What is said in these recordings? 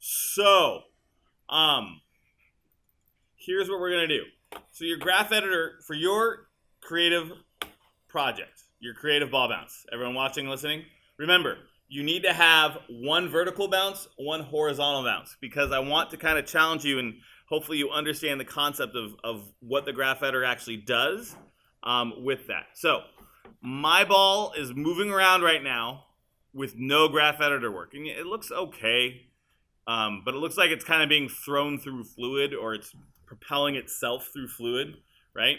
So, here's what we're gonna do. So your graph editor for your creative project, your creative ball bounce. Everyone watching, listening, remember, you need to have one vertical bounce, one horizontal bounce, because I want to kind of challenge you and hopefully you understand the concept of what the graph editor actually does with that. So my ball is moving around right now with no graph editor working. It looks okay, but it looks like it's kind of being thrown through fluid, or it's propelling itself through fluid, right?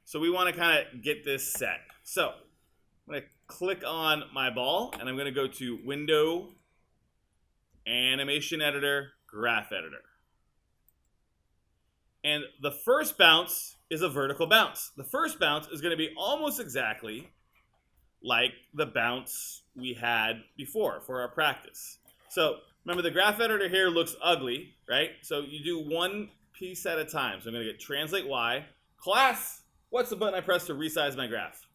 So we want to kind of get this set. So I'm going to click on my ball, and I'm going to go to Window, Animation Editor, Graph Editor. And the first bounce is a vertical bounce. The first bounce is going to be almost exactly like the bounce we had before for our practice. So remember, the graph editor here looks ugly, right? So you do one piece at a time. So I'm going to get Translate Y. Class, what's the button I press to resize my graph?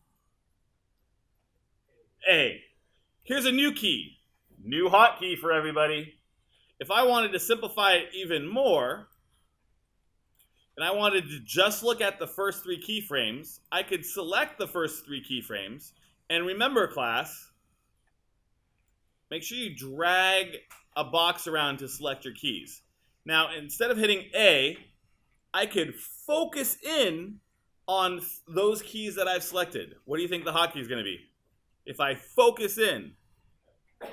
A. Here's a new key. New hotkey for everybody. If I wanted to simplify it even more, and I wanted to just look at the first three keyframes, I could select the first three keyframes. And remember, class, make sure you drag a box around to select your keys. Now, instead of hitting A, I could focus in on those keys that I've selected. What do you think the hotkey is going to be? If I focus in,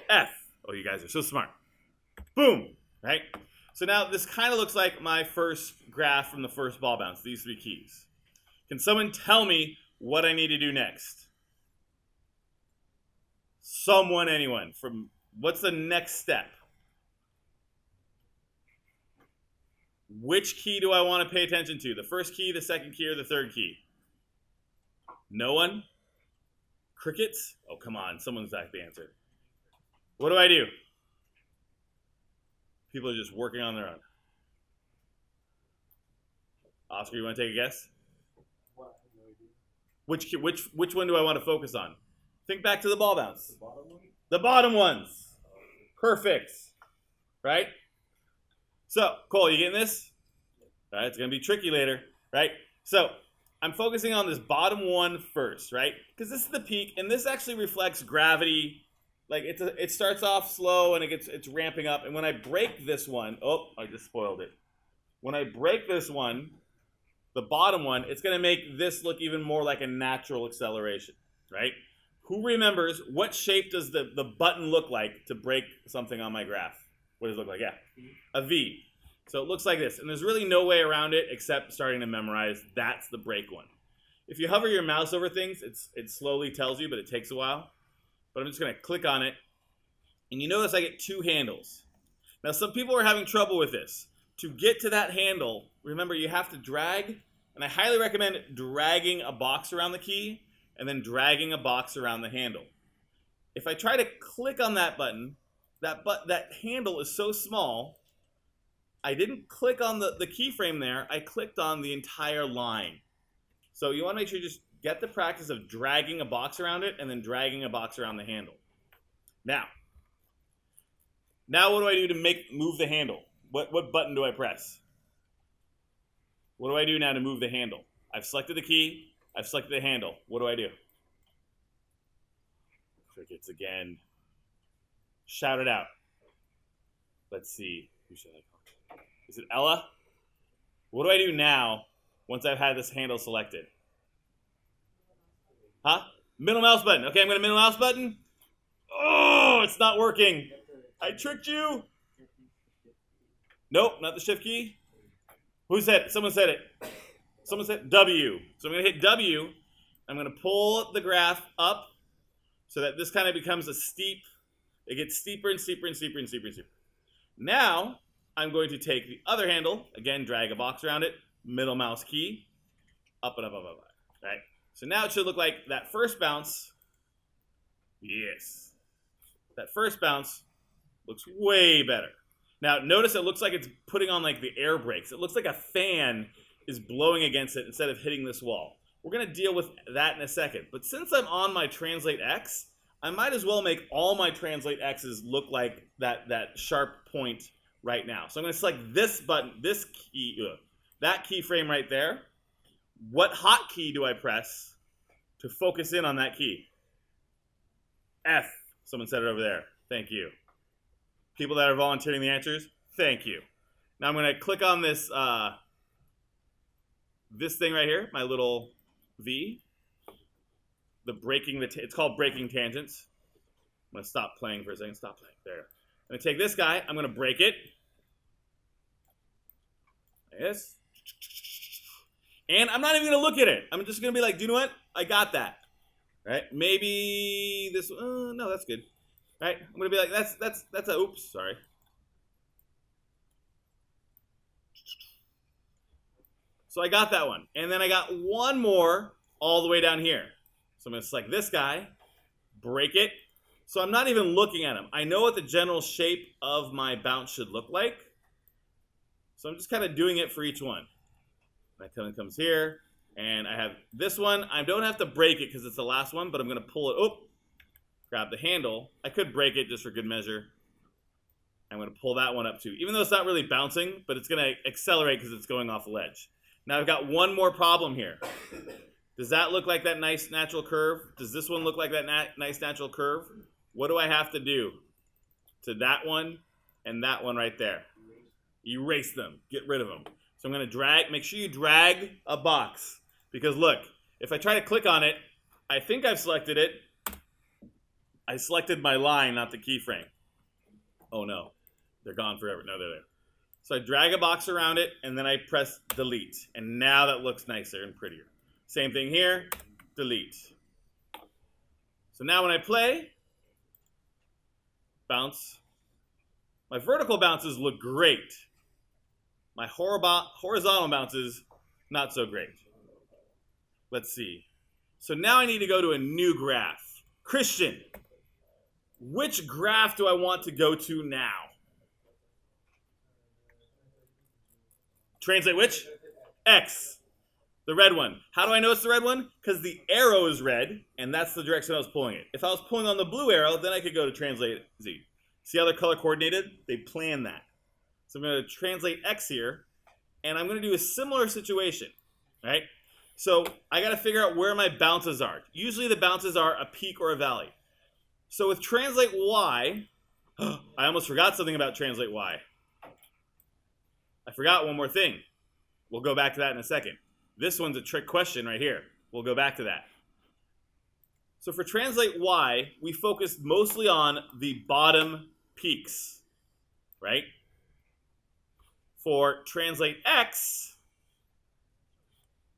F. Oh, you guys are so smart. Boom, right? So now this kind of looks like my first graph from the first ball bounce, these three keys. Can someone tell me what I need to do next? Someone, anyone, from what's the next step? Which key do I want to pay attention to? The first key, the second key, or the third key? No one? Crickets? Oh, come on, someone's got the answer. What do I do? People are just working on their own. Oscar, you want to take a guess? Which one do I want to focus on? Think back to the ball bounce. The bottom one? The bottom ones. Perfect. Right? So, Cole, you getting this? All right, it's going to be tricky later, right? So, I'm focusing on this bottom one first, right? Because this is the peak, and this actually reflects gravity. Like, it starts off slow, and it's ramping up. And when I break this one, oh, I just spoiled it. When I break this one, the bottom one, it's going to make this look even more like a natural acceleration, right? Who remembers what shape does the button look like to break something on my graph? What does it look like? Yeah, a V. So it looks like this, and there's really no way around it except starting to memorize that's the break one. If you hover your mouse over things, it slowly tells you, but it takes a while. But I'm just going to click on it, and you notice I get two handles. Now, some people are having trouble with this. To get to that handle, remember you have to drag, and I highly recommend dragging a box around the key and then dragging a box around the handle. If I try to click on that button, that handle is so small, I didn't click on the keyframe there, I clicked on the entire line. So you want to make sure you just get the practice of dragging a box around it and then dragging a box around the handle. Now what do I do to move the handle? What button do I press? What do I do now to move the handle? I've selected the key, I've selected the handle. What do I do? Crickets again. Shout it out. Let's see. Who should I call? Is it Ella? What do I do now once I've had this handle selected? Huh? Middle mouse button. Okay, I'm going to middle mouse button. Oh, it's not working. I tricked you. Nope, not the shift key. Who said it? Someone said it. Someone said W. So I'm going to hit W. I'm going to pull the graph up so that this kind of becomes a steep. It gets steeper and steeper and steeper and steeper and steeper. Now, I'm going to take the other handle, again, drag a box around it, middle mouse key, up and up, up, up, up, right? So now it should look like that first bounce. Yes. That first bounce looks way better. Now, notice it looks like it's putting on like the air brakes. It looks like a fan is blowing against it instead of hitting this wall. We're going to deal with that in a second. But since I'm on my Translate X, I might as well make all my Translate X's look like that sharp point right now. So I'm going to select this button, this key, that keyframe right there. What hotkey do I press to focus in on that key? F. Someone said it over there. Thank you. People that are volunteering the answers, thank you. Now I'm going to click on this this thing right here, my little V. It's called breaking tangents. I'm going to stop playing for a second. Stop playing. There. I'm going to take this guy. I'm going to break it. Yes. And I'm not even going to look at it. I'm just going to be like, do you know what? I got that. Right? Maybe this. No, that's good. Right? I'm going to be like, that's a. Oops, sorry. So I got that one. And then I got one more all the way down here. So I'm going to select this guy, break it. So I'm not even looking at him. I know what the general shape of my bounce should look like. So I'm just kind of doing it for each one. That kind of comes here. And I have this one. I don't have to break it because it's the last one, but I'm going to pull it. Oh, grab the handle. I could break it just for good measure. I'm going to pull that one up too. Even though it's not really bouncing, but it's going to accelerate because it's going off the ledge. Now I've got one more problem here. Does that look like that nice natural curve? Does this one look like that nice natural curve? What do I have to do to that one and that one right there? Erase them. Get rid of them. So I'm going to drag. Make sure you drag a box. Because look, if I try to click on it, I think I've selected it. I selected my line, not the keyframe. Oh no. They're gone forever. No, they're there. So I drag a box around it, and then I press delete. And now that looks nicer and prettier. Same thing here. Delete. So now when I play, bounce. My vertical bounces look great. My horizontal bounces, not so great. Let's see. So now I need to go to a new graph. Christian, which graph do I want to go to now? Translate which? X. The red one. How do I know it's the red one? Because the arrow is red, and that's the direction I was pulling it. If I was pulling on the blue arrow, then I could go to translate Z. See how they're color coordinated? They planned that. So I'm going to translate X here, and I'm going to do a similar situation, right? So I got to figure out where my bounces are. Usually the bounces are a peak or a valley. So with translate Y, I almost forgot something about translate Y. I forgot one more thing. We'll go back to that in a second. This one's a trick question right here. We'll go back to that. So for translate Y, we focused mostly on the bottom peaks, right? For translate X,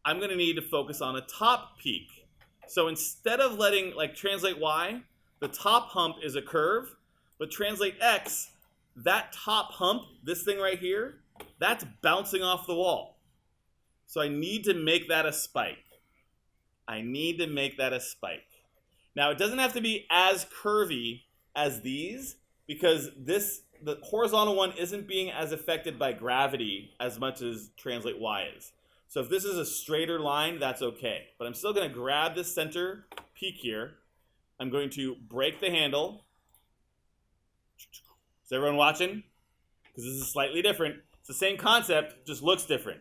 I'm going to need to focus on a top peak. So instead of letting, like translate Y, the top hump is a curve, but translate X, that top hump, this thing right here, that's bouncing off the wall. So I need to make that a spike. I need to make that a spike. Now it doesn't have to be as curvy as these because the horizontal one isn't being as affected by gravity as much as translate Y is. So if this is a straighter line, that's okay. But I'm still going to grab this center peak here. I'm going to break the handle. Is everyone watching? Because this is slightly different. It's the same concept, just looks different.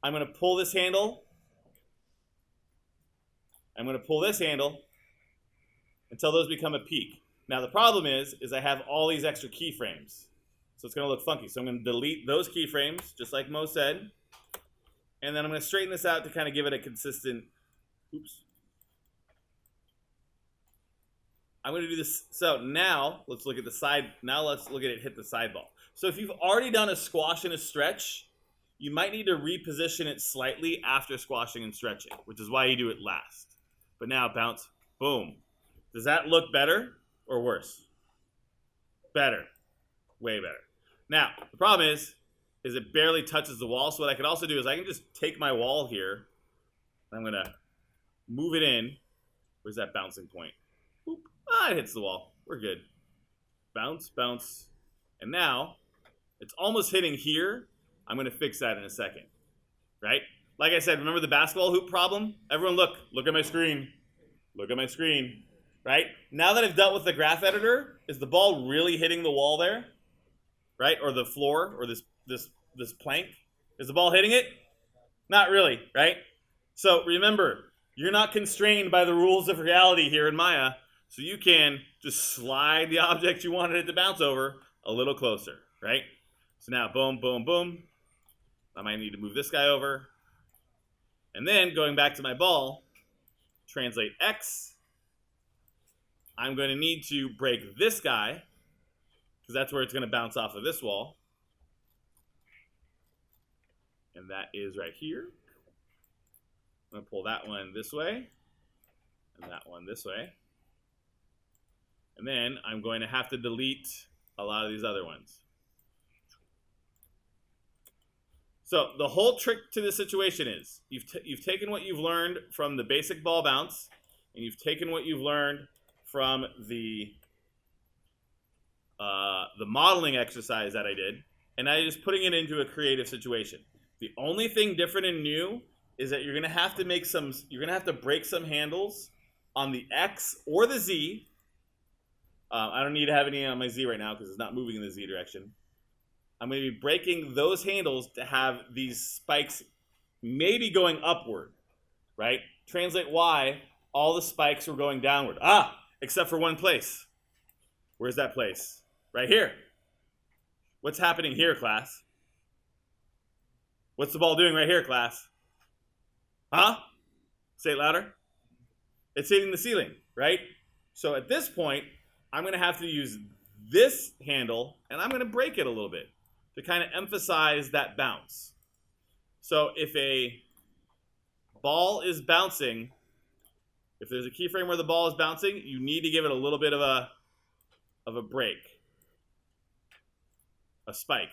I'm going to pull this handle. I'm going to pull this handle until those become a peak. Now the problem is I have all these extra keyframes. So it's going to look funky. So I'm going to delete those keyframes, just like Mo said. And then I'm going to straighten this out to kind of give it a consistent, oops. I'm going to do this. So now let's look at the side. Now let's look at it hit the side ball. So if you've already done a squash and a stretch, you might need to reposition it slightly after squashing and stretching, which is why you do it last. But now bounce, boom. Does that look better or worse? Better. Way better. Now, the problem is it barely touches the wall. So what I could also do is I can just take my wall here. I'm going to move it in. Where's that bouncing point? Boop. Ah, it hits the wall. We're good. Bounce, bounce. And now, it's almost hitting here. I'm going to fix that in a second. Right? Like I said, remember the basketball hoop problem? Everyone look at my screen. Look at my screen. Right? Now that I've dealt with the graph editor, is the ball really hitting the wall there? right? Or the floor, or this plank. Is the ball hitting it? Not really, right? So remember, you're not constrained by the rules of reality here in Maya, so you can just slide the object you wanted it to bounce over a little closer, right? So now, boom, boom, boom. I might need to move this guy over. And then, going back to my ball, translate X. I'm going to need to break this guy, because that's where it's going to bounce off of this wall. And that is right here. I'm going to pull that one this way, and that one this way. And then I'm going to have to delete a lot of these other ones. So the whole trick to this situation is you've taken what you've learned from the basic ball bounce, and you've taken what you've learned from the modeling exercise that I did, and now you're just putting it into a creative situation. The only thing different and new is that you're going to have to break some handles on the X or the Z. I don't need to have any on my Z right now because it's not moving in the Z direction. I'm going to be breaking those handles to have these spikes maybe going upward, right? Translate Y, all the spikes were going downward. Except for one place. Where's that place? Right here. What's happening here, class? What's the ball doing right here, class? Huh? Say it louder. It's hitting the ceiling, right? So at this point, I'm going to have to use this handle, and I'm going to break it a little bit to kind of emphasize that bounce. So if a ball is bouncing, if there's a keyframe where the ball is bouncing, you need to give it a little bit of a break, a spike,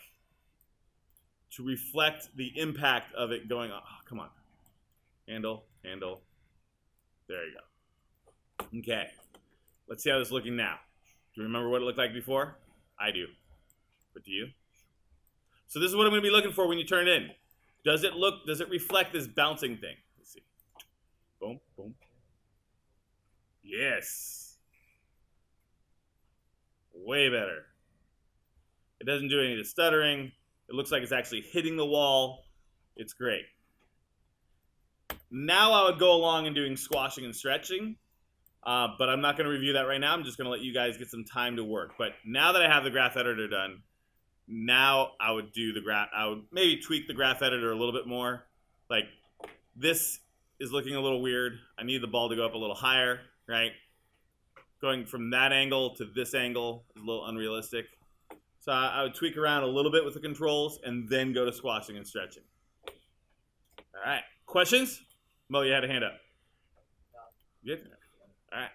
to reflect the impact of it going on. Oh, come on. Handle, handle. There you go. Okay. Let's see how this is looking now. Do you remember what it looked like before? I do. But do you? So this is what I'm going to be looking for when you turn it in. Does it reflect this bouncing thing? Let's see. Boom, boom. Yes. Way better. It doesn't do any of the stuttering. It looks like it's actually hitting the wall. It's great. Now I would go along and doing squashing and stretching, but I'm not going to review that right now. I'm just going to let you guys get some time to work. But now that I have the graph editor done, now I would do I would maybe tweak the graph editor a little bit more. Like, this is looking a little weird. I need the ball to go up a little higher, right? Going from that angle to this angle is a little unrealistic. So I would tweak around a little bit with the controls and then go to squashing and stretching. All right. Questions? Mo, you had a hand up. Good? All right.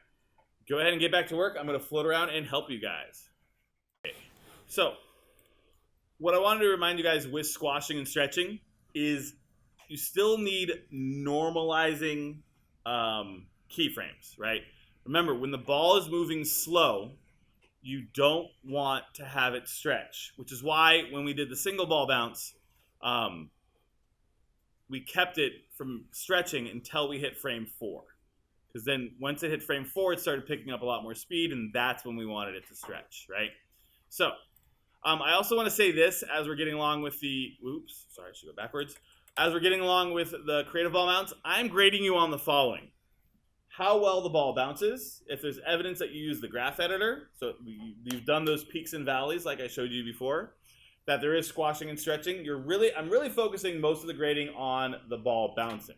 Go ahead and get back to work. I'm going to float around and help you guys. Okay. So what I wanted to remind you guys with squashing and stretching is you still need normalizing keyframes, right? Remember, when the ball is moving slow, you don't want to have it stretch, which is why when we did the single ball bounce, we kept it from stretching until we hit frame 4. Because then once it hit frame 4, it started picking up a lot more speed, and that's when we wanted it to stretch, right? So I also want to say this as we're getting along with the, I should go backwards. As we're getting along with the creative ball mounts, I'm grading you on the following. How well the ball bounces, if there's evidence that you use the graph editor, so you've done those peaks and valleys like I showed you before, that there is squashing and stretching, I'm really focusing most of the grading on the ball bouncing.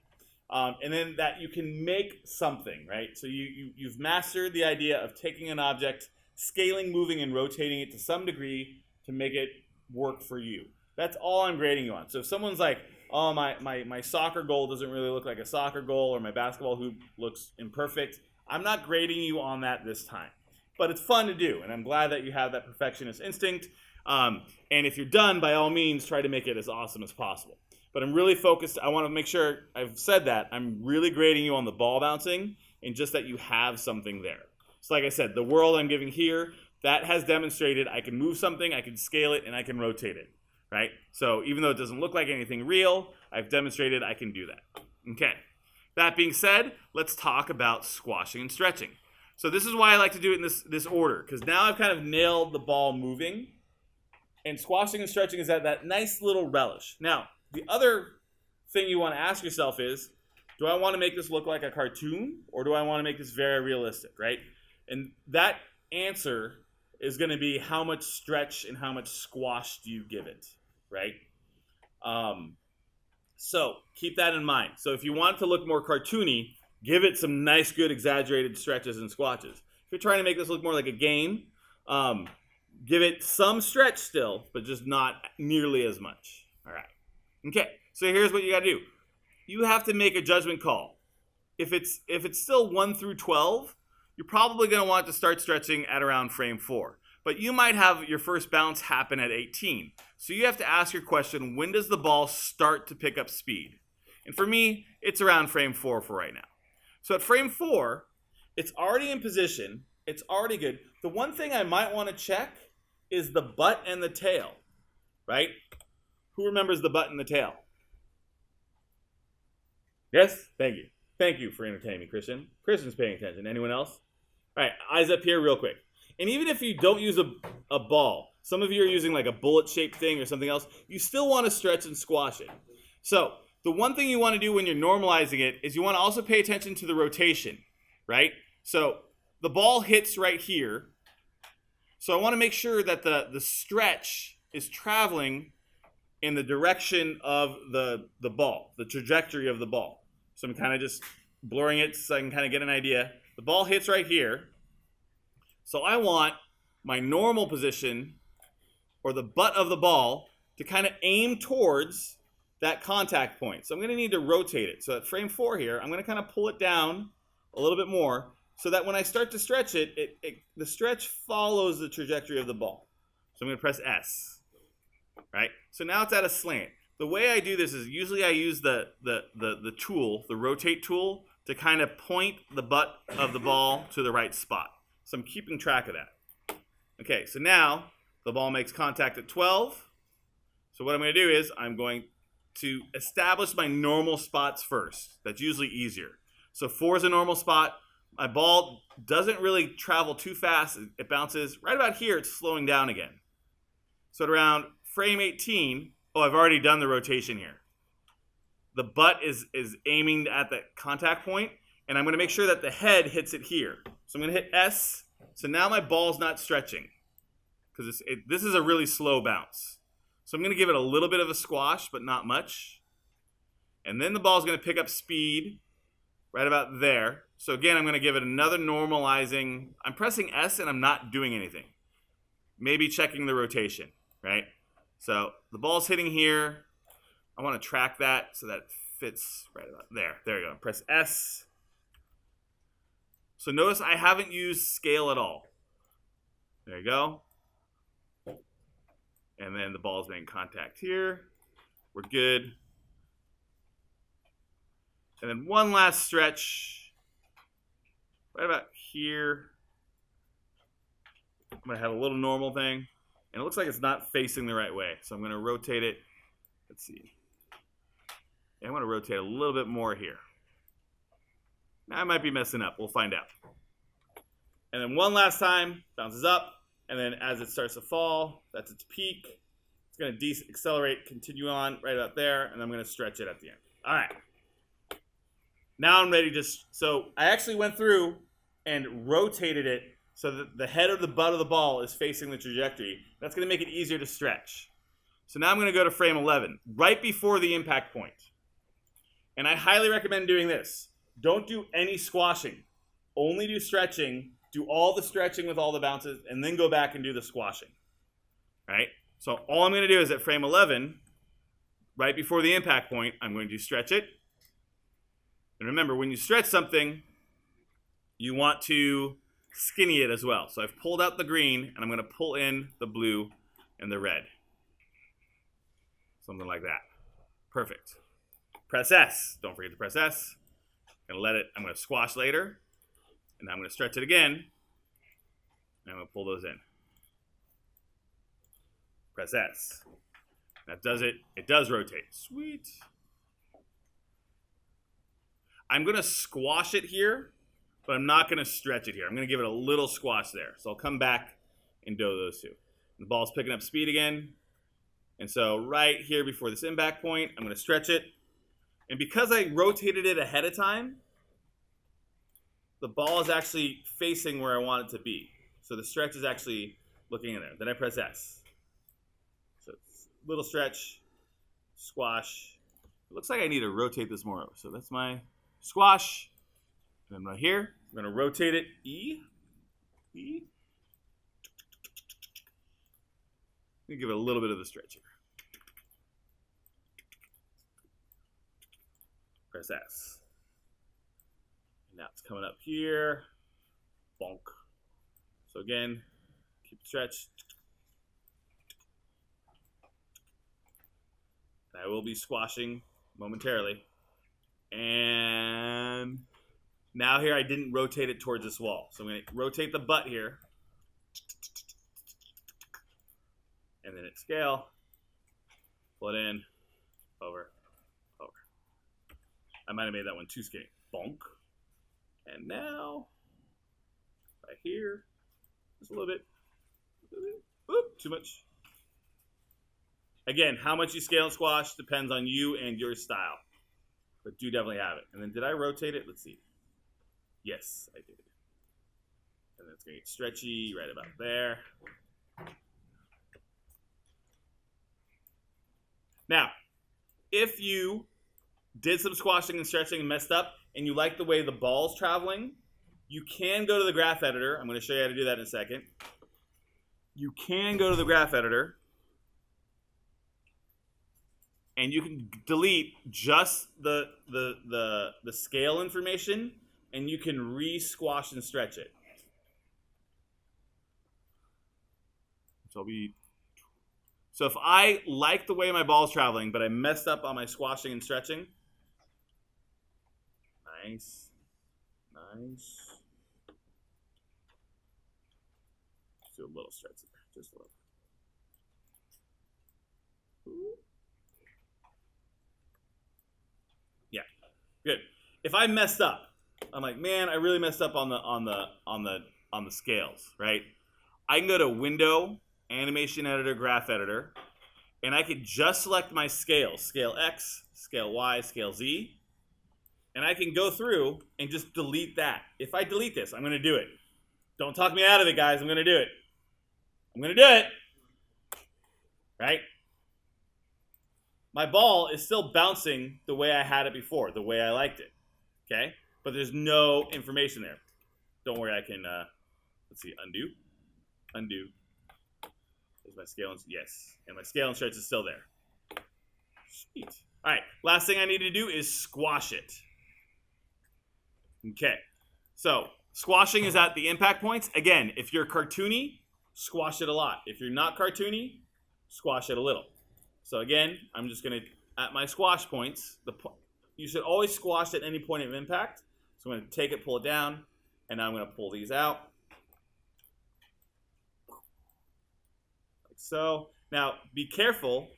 And then that you can make something, right? So you've mastered the idea of taking an object, scaling, moving, and rotating it to some degree to make it work for you. That's all I'm grading you on. So if someone's like, oh, my soccer goal doesn't really look like a soccer goal, or my basketball hoop looks imperfect, I'm not grading you on that this time. But it's fun to do, and I'm glad that you have that perfectionist instinct. And if you're done, by all means, try to make it as awesome as possible. But I'm really focused. I want to make sure I've said that. I'm really grading you on the ball bouncing and just that you have something there. So like I said, the world I'm giving here, that has demonstrated I can move something, I can scale it, and I can rotate it. Right? So even though it doesn't look like anything real, I've demonstrated I can do that. Okay. That being said, let's talk about squashing and stretching. So this is why I like to do it in this order, because now I've kind of nailed the ball moving. And squashing and stretching is that nice little relish. Now, the other thing you want to ask yourself is, do I want to make this look like a cartoon, or do I want to make this very realistic, right? And that answer is going to be how much stretch and how much squash do you give it, right? So keep that in mind. So if you want it to look more cartoony, give it some nice, good, exaggerated stretches and squashes. If you're trying to make this look more like a game, give it some stretch still, but just not nearly as much. All right. Okay, so here's what you got to do. You have to make a judgment call. If it's still 1 through 12, you're probably going to want to start stretching at around frame 4. But you might have your first bounce happen at 18. So you have to ask your question, when does the ball start to pick up speed? And for me, it's around frame 4 for right now. So at frame 4, it's already in position. It's already good. The one thing I might want to check is the butt and the tail, right? Who remembers the butt and the tail? Yes? Thank you. Thank you for entertaining me, Christian. Christian's paying attention. Anyone else? All right, eyes up here real quick. And even if you don't use a ball, some of you are using like a bullet-shaped thing or something else, you still want to stretch and squash it. So the one thing you want to do when you're normalizing it is you want to also pay attention to the rotation, right? So the ball hits right here. So I want to make sure that the stretch is traveling in the direction of the ball, the trajectory of the ball. So I'm kind of just blurring it so I can kind of get an idea. The ball hits right here. So I want my normal position, or the butt of the ball, to kind of aim towards that contact point. So I'm going to need to rotate it. So at frame 4 here, I'm going to kind of pull it down a little bit more so that when I start to stretch it, the stretch follows the trajectory of the ball. So I'm going to press S, right? So now it's at a slant. The way I do this is usually I use the tool, the rotate tool, to kind of point the butt of the ball to the right spot. So I'm keeping track of that. Okay, so now the ball makes contact at 12. So what I'm going to do is I'm going to establish my normal spots first. That's usually easier. So 4 is a normal spot. My ball doesn't really travel too fast. It bounces right about here. It's slowing down again. So at around frame 18, I've already done the rotation here. The butt is aiming at the contact point, and I'm going to make sure that the head hits it here. So I'm going to hit S. So now my ball's not stretching because this is a really slow bounce. So I'm going to give it a little bit of a squash, but not much. And then the ball's going to pick up speed right about there. So again, I'm going to give it another normalizing. I'm pressing S and I'm not doing anything. Maybe checking the rotation, right? So the ball's hitting here. I want to track that so that it fits right about there. There you go. Press S. So notice I haven't used scale at all. There you go. And then the ball's making contact here. We're good. And then one last stretch right about here. I'm going to have a little normal thing. And it looks like it's not facing the right way. So I'm going to rotate it. Let's see. Yeah, I'm going to rotate a little bit more here. Now I might be messing up. We'll find out. And then one last time, bounces up. And then as it starts to fall, that's its peak. It's going to de-accelerate, continue on right about there. And I'm going to stretch it at the end. All right. Now I'm ready to, so I actually went through and rotated it so that the head or the butt of the ball is facing the trajectory. That's going to make it easier to stretch. So now I'm going to go to frame 11, right before the impact point. And I highly recommend doing this. Don't do any squashing. Only do stretching. Do all the stretching with all the bounces, and then go back and do the squashing. Right? So all I'm going to do is at frame 11, right before the impact point, I'm going to stretch it. And remember, when you stretch something, you want to skinny it as well. So I've pulled out the green, and I'm going to pull in the blue and the red. Something like that. Perfect. Press S. Don't forget to press S. I'm going to squash later. And I'm going to stretch it again. And I'm going to pull those in. Press S. That does it. It does rotate. Sweet. I'm going to squash it here, but I'm not going to stretch it here. I'm going to give it a little squash there. So I'll come back and do those two. The ball's picking up speed again. And so right here before this impact point, I'm going to stretch it. And because I rotated it ahead of time, the ball is actually facing where I want it to be. So the stretch is actually looking in there. Then I press S. So little stretch, squash. It looks like I need to rotate this more over. So that's my squash. And then right here, I'm going to rotate it E. E. Let me give it a little bit of the stretch here. Press S. Now it's coming up here. Bonk. So again, keep the stretch. I will be squashing momentarily. And now here I didn't rotate it towards this wall. So I'm going to rotate the butt here. And then at scale, pull it in, over, over. I might have made that one too skinny. Bonk. And now, right here, just a little bit. Oop, too much. Again, how much you scale and squash depends on you and your style. But do definitely have it. And then did I rotate it? Let's see. Yes, I did. And then it's going to get stretchy right about there. Now, if you did some squashing and stretching and messed up, and you like the way the ball's traveling, you can go to the graph editor. I'm going to show you how to do that in a second. You can go to the graph editor, and you can delete just the scale information, and you can re-squash and stretch it. So if I like the way my ball's traveling, but I messed up on my squashing and stretching, nice. Let's do a little stretch there, just a little. Yeah, good. If I messed up, I'm like, man, I really messed up on the scales, right? I can go to Window, Animation Editor, Graph Editor, and I could just select my scales, scale X, scale Y, scale Z, and I can go through and just delete that. If I delete this, I'm going to do it. Don't talk me out of it, guys. I'm going to do it. I'm going to do it. Right? My ball is still bouncing the way I had it before, the way I liked it. Okay? But there's no information there. Don't worry, I can, let's see, undo. Undo. There's my scale, and yes. And my scale and stretch is still there. Sweet. All right, last thing I need to do is squash it. Okay, so squashing is at the impact points. Again, if you're cartoony, squash it a lot. If you're not cartoony, squash it a little. So again, I'm just going to, at my squash points, you should always squash at any point of impact. So I'm going to take it, pull it down, and now I'm going to pull these out. Like so. Now, be careful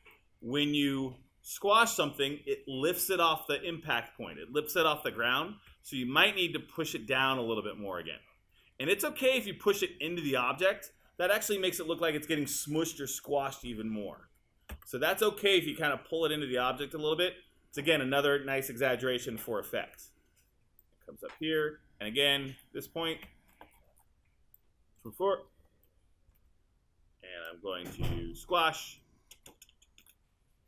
when you squash something, it lifts it off the impact point. It lifts it off the ground. So you might need to push it down a little bit more again. And it's okay if you push it into the object. That actually makes it look like it's getting smushed or squashed even more. So that's okay if you kind of pull it into the object a little bit. It's, again, another nice exaggeration for effect. It comes up here. And again, this point. 2, 4. And I'm going to squash.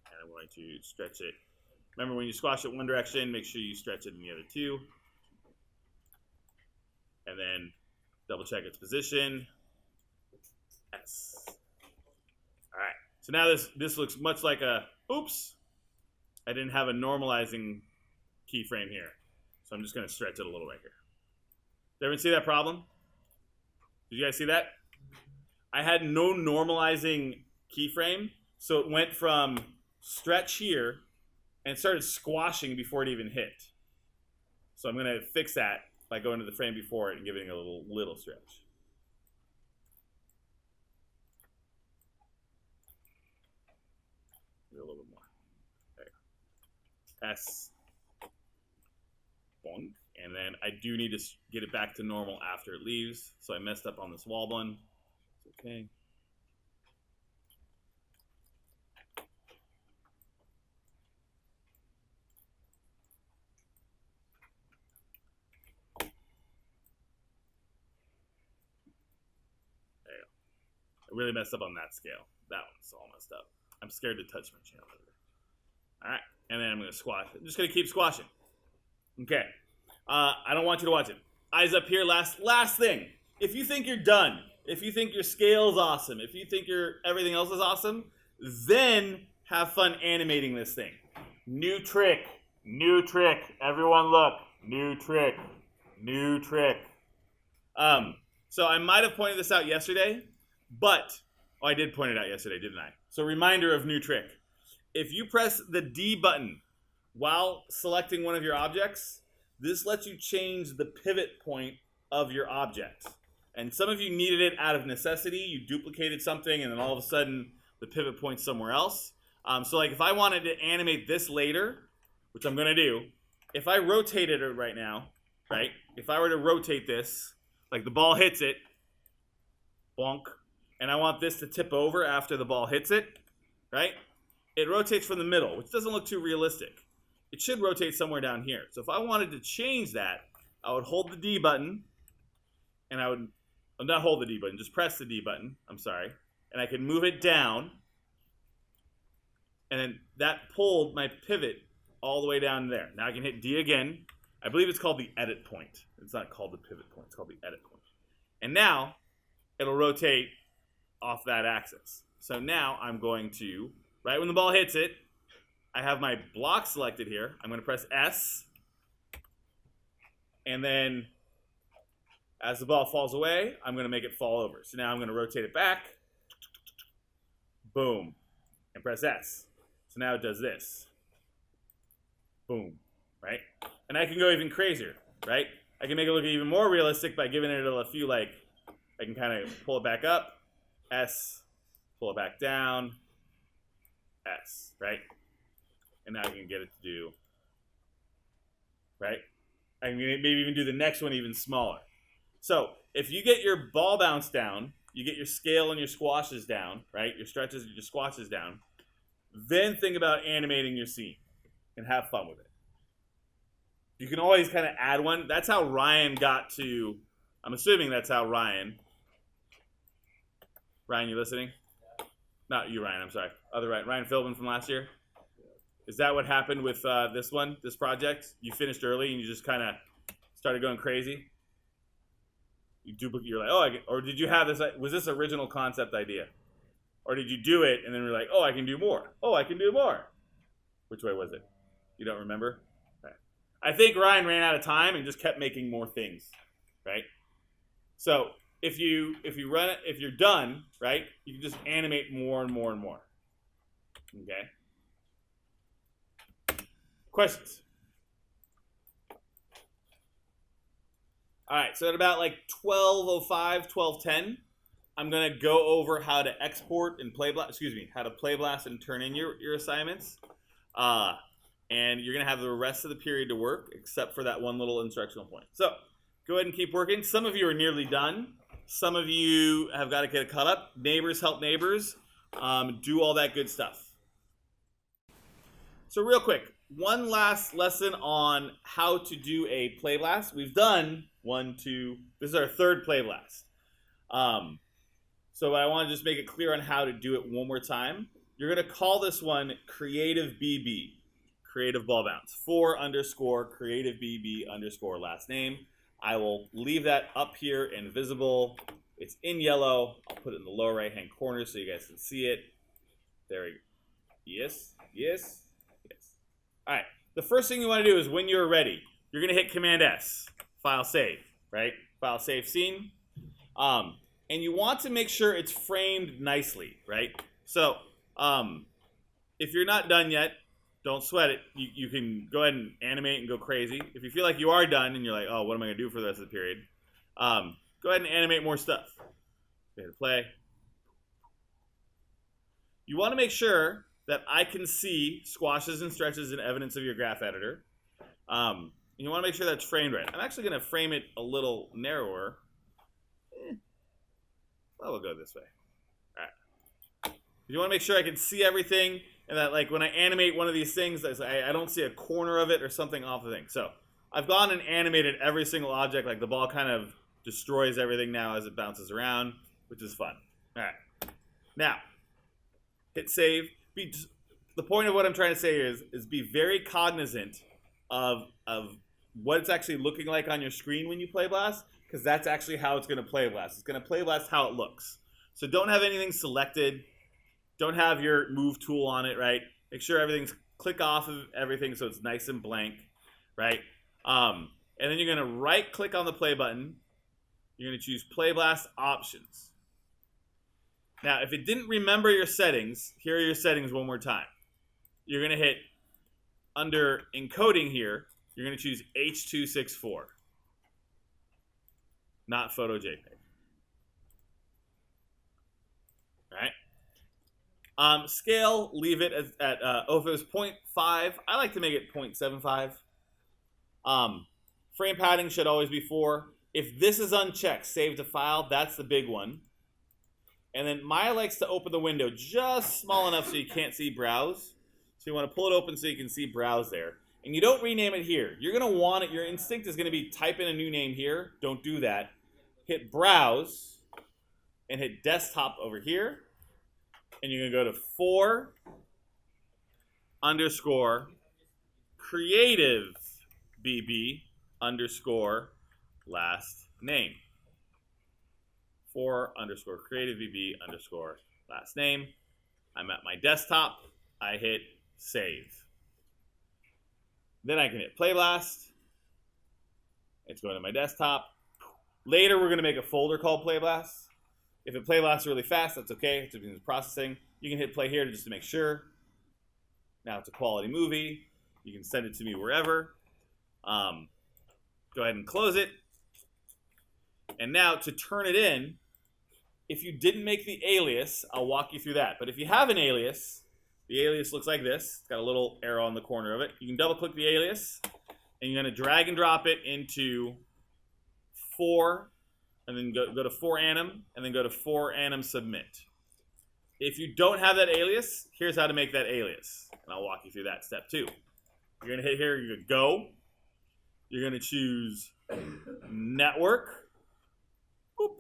And I'm going to stretch it. Remember, when you squash it one direction, make sure you stretch it in the other two. And then double check its position. Yes. All right. So now this looks much like a, oops, I didn't have a normalizing keyframe here. So I'm just going to stretch it a little right here. Did everyone see that problem? Did you guys see that? I had no normalizing keyframe. So it went from stretch here and started squashing before it even hit. So I'm going to fix that by going to the frame before it and giving it a little stretch. A little bit more. There you go. S. Bonk. And then I do need to get it back to normal after it leaves. So I messed up on this wall one. It's okay. really messed up on that scale. That one's all messed up. I'm scared to touch my channel. All right, and then I'm going to squash. I'm just going to keep squashing. Okay. I don't want you to watch it. Eyes up here. Last thing. If you think you're done, if you think your scale's awesome, if you think everything else is awesome, then have fun animating this thing. New trick. New trick. Everyone look. New trick. New trick. So I might have pointed this out yesterday, but I did point it out yesterday, didn't I? So reminder of new trick. If you press the D button while selecting one of your objects, this lets you change the pivot point of your object. And some of you needed it out of necessity. You duplicated something and then all of a sudden the pivot point's somewhere else. So like if I wanted to animate this later, which I'm going to do, if I rotated it right now, right? If I were to rotate this, like the ball hits it, bonk, and I want this to tip over after the ball hits it, right? It rotates from the middle, which doesn't look too realistic. It should rotate somewhere down here. So if I wanted to change that, I would hold the D button, and I would, not hold the D button, just press the D button, I'm sorry, and I can move it down, and then that pulled my pivot all the way down there. Now I can hit D again. I believe it's called the edit point. It's not called the pivot point, it's called the edit point. And now, it'll rotate off that axis. So now I'm going to, right when the ball hits it, I have my block selected here. I'm going to press S. And then as the ball falls away, I'm going to make it fall over. So now I'm going to rotate it back. Boom. And press S. So now it does this. Boom. Right? And I can go even crazier. Right? I can make it look even more realistic by giving it a few, like, I can kind of pull it back up. S. Pull it back down. S. Right? And now I can get it to do, right? I can maybe even do the next one even smaller. So if you get your ball bounce down, you get your scale and your squashes down, right? Your stretches and your squashes down, then think about animating your scene and have fun with it. You can always kind of add one. That's how Ryan got to, I'm assuming that's how Ryan, you listening? Not you, Ryan, I'm sorry. Other Ryan. Ryan Philbin from last year? Is that what happened with this project? You finished early and you just kind of started going crazy? You're like, oh, or did you have this, was this original concept idea? Or did you do it and then you're like, oh, I can do more. Oh, I can do more. Which way was it? You don't remember? Right. I think Ryan ran out of time and just kept making more things, right? So if you're done, right, you can just animate more and more and more. Okay? Questions? All right, so at about like 12:05, 12:10, I'm going to go over how to export and how to play blast and turn in your assignments. And you're going to have the rest of the period to work, except for that one little instructional point. So go ahead and keep working. Some of you are nearly done. Some of you have got to get caught up. Neighbors help neighbors. Do all that good stuff. So real quick, one last lesson on how to do a play blast. We've done this is our third play blast. So I want to just make it clear on how to do it one more time. You're going to call this one Creative BB, Creative Ball Bounce, _Creative BB _ last name. I will leave that up here and visible. It's in yellow. I'll put it in the lower right hand corner so you guys can see it. There we go. Yes, yes, yes. All right. The first thing you want to do is when you're ready, you're going to hit Command S, file save, right? File save scene. And you want to make sure it's framed nicely, right? So if you're not done yet, don't sweat it. You can go ahead and animate and go crazy. If you feel like you are done and you're like, oh, what am I going to do for the rest of the period? Go ahead and animate more stuff. Hit play. You want to make sure that I can see squashes and stretches and evidence of your graph editor. You want to make sure that's framed right. I'm actually going to frame it a little narrower. Well, we'll go this way. All right. You want to make sure I can see everything and that, like, when I animate one of these things, I don't see a corner of it or something off the thing. So I've gone and animated every single object. Like, the ball kind of destroys everything now as it bounces around, which is fun. All right. Now, hit save. The point of what I'm trying to say is be very cognizant of what it's actually looking like on your screen when you play blast, because that's actually how it's going to play blast. It's going to play blast how it looks. So don't have anything selected. Don't have your move tool on it, right? Make sure everything's click off of everything so it's nice and blank, right? And then you're going to right click on the play button. You're going to choose play blast options. Now, if it didn't remember your settings, here are your settings one more time. You're going to hit under encoding here, you're going to choose H.264, not photo JPEG. All right. Scale, leave it at if it was 0.5, I like to make it 0.75. Frame padding should always be 4. If this is unchecked, save to file, that's the big one. And then Maya likes to open the window just small enough so you can't see browse. So you want to pull it open so you can see browse there. And you don't rename it here. You're going to want it, your instinct is going to be type in a new name here. Don't do that. Hit browse and hit desktop over here. And you're going to go to 4 underscore creative BB underscore last name. 4 underscore creative BB underscore last name. I'm at my desktop. I hit save. Then I can hit play blast. It's going to my desktop. Later, we're going to make a folder called play blast. If it play blasts really fast, that's okay. It's because it's processing. You can hit play here just to make sure. Now it's a quality movie. You can send it to me wherever. Go ahead and close it. And now to turn it in, if you didn't make the alias, I'll walk you through that. But if you have an alias, the alias looks like this. It's got a little arrow on the corner of it. You can double click the alias, and you're going to drag and drop it into 4, and then go to 4anim, and then go to 4anim submit. If you don't have that alias, here's how to make that alias. And I'll walk you through that step 2. You're going to hit here, you're going to go. You're going to choose network. Boop.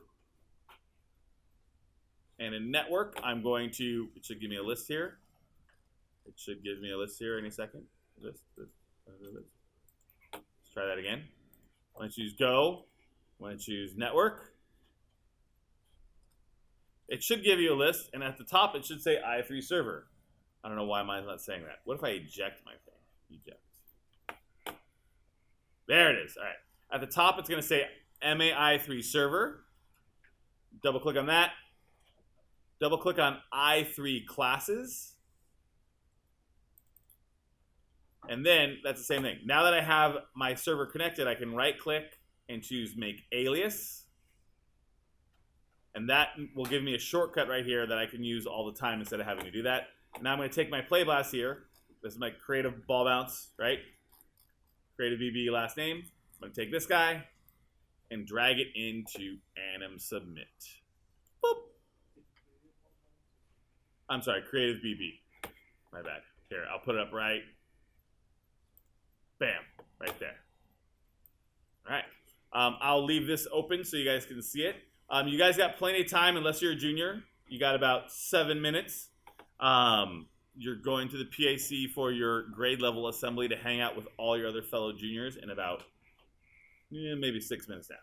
And in network, I'm going to, it should give me a list here. It should give me a list here any second. Let's try that again. I'm going to choose go. I'm going to choose network. It should give you a list, and at the top it should say i3 server. I don't know why mine's not saying that. What if I eject my thing? Eject. There it is. All right. At the top it's going to say MAI3 server. Double click on that. Double click on i3 classes. And then that's the same thing. Now that I have my server connected, I can right click and choose make alias. And that will give me a shortcut right here that I can use all the time instead of having to do that. Now I'm going to take my play blast here. This is my creative ball bounce, right? Creative BB last name. I'm going to take this guy and drag it into anim submit. Boop. I'm sorry, creative BB. My bad. Here, I'll put it up right. Bam, right there. All right. I'll leave this open so you guys can see it. You guys got plenty of time unless you're a junior. You got about 7 minutes. You're going to the PAC for your grade level assembly to hang out with all your other fellow juniors in about maybe 6 minutes now.